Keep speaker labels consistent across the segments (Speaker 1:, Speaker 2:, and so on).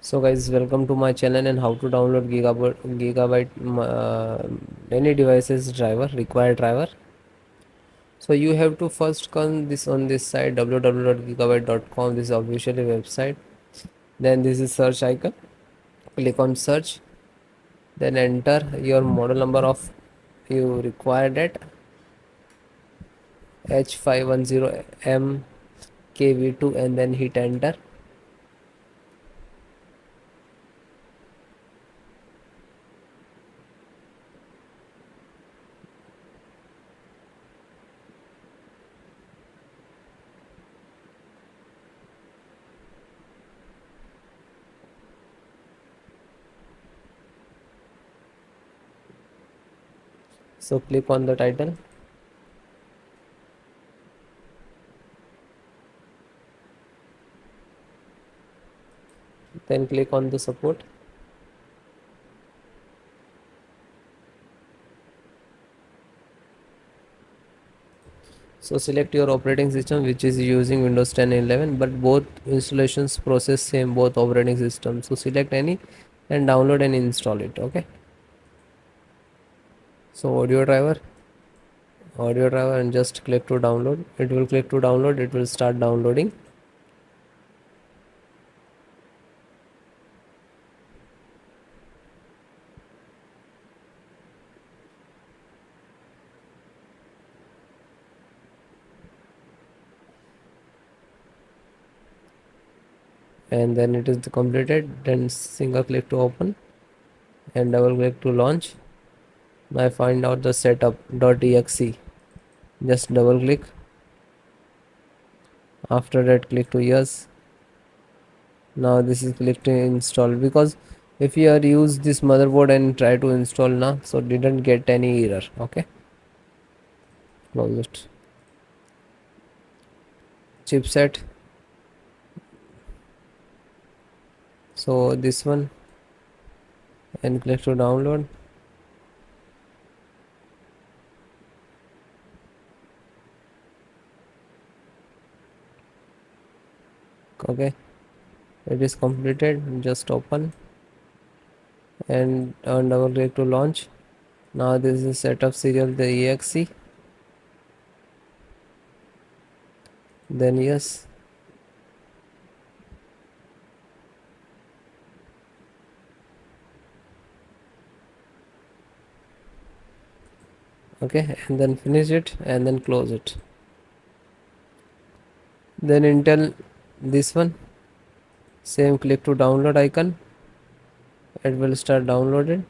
Speaker 1: So guys, welcome to my channel and how to download Gigabyte any devices driver required driver. So you have to first come this on this site www.gigabyte.com. This is officially website. Then this is search icon. Click on search. Then enter your model number of you required at H510M KV2 and then hit enter. So click on the title. Then click on the support. So select your operating system which is using Windows 10 and 11, but both installations process same both operating systems. So select any and download and install it. Okay. So audio driver and just click to download. It will click to download. It will start downloading. And then it is completed. Then single click to open and double click to launch. Now find out the setup.exe. Just double click. After that click to yes. Now this is click to install, because if you are use this motherboard and try to install now, so didn't get any error. Okay, close it. Chipset, so this one, and click to download. Okay, it is completed. Just open and double click to launch. Now this is setup serial the exe. Then yes. Okay, and then finish it and then close it. Then Intel, this one, same, click to download icon. It will start downloaded.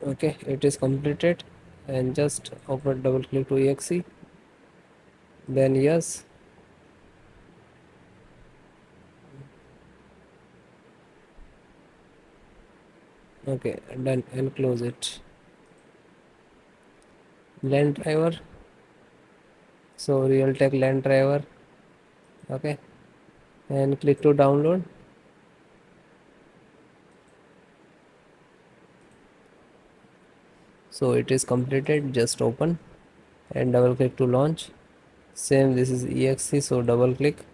Speaker 1: Okay, it is completed, and just open, double click to exe. Then yes. Okay, done, and close it. LAN driver, so Realtek LAN driver. Okay, and click to download. So it is completed. Just open and double click to launch. Same, this is exe, so double click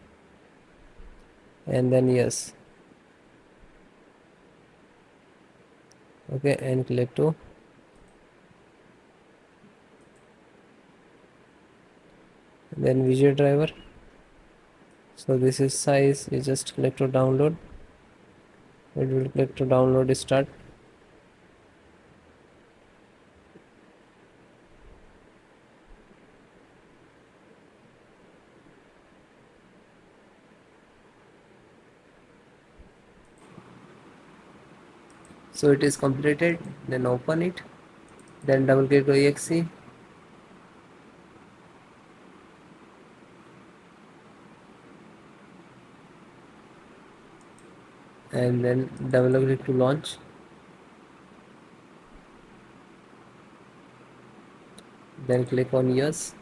Speaker 1: and then yes. Okay, and click to, then visual driver. So this is size. You just click to download. It will click to download start. So it is completed. Then open it. Then double click to exe. And then double click to launch. Then click on yes.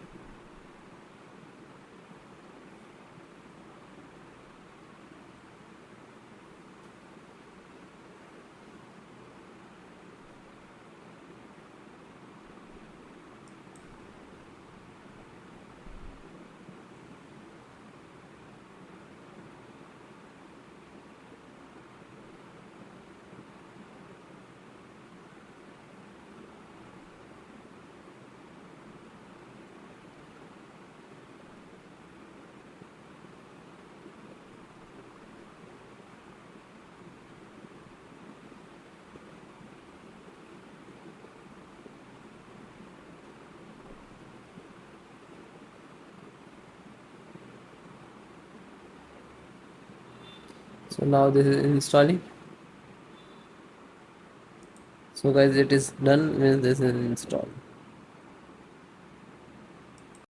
Speaker 1: So now this is installing. So guys, it is done, means this is installed.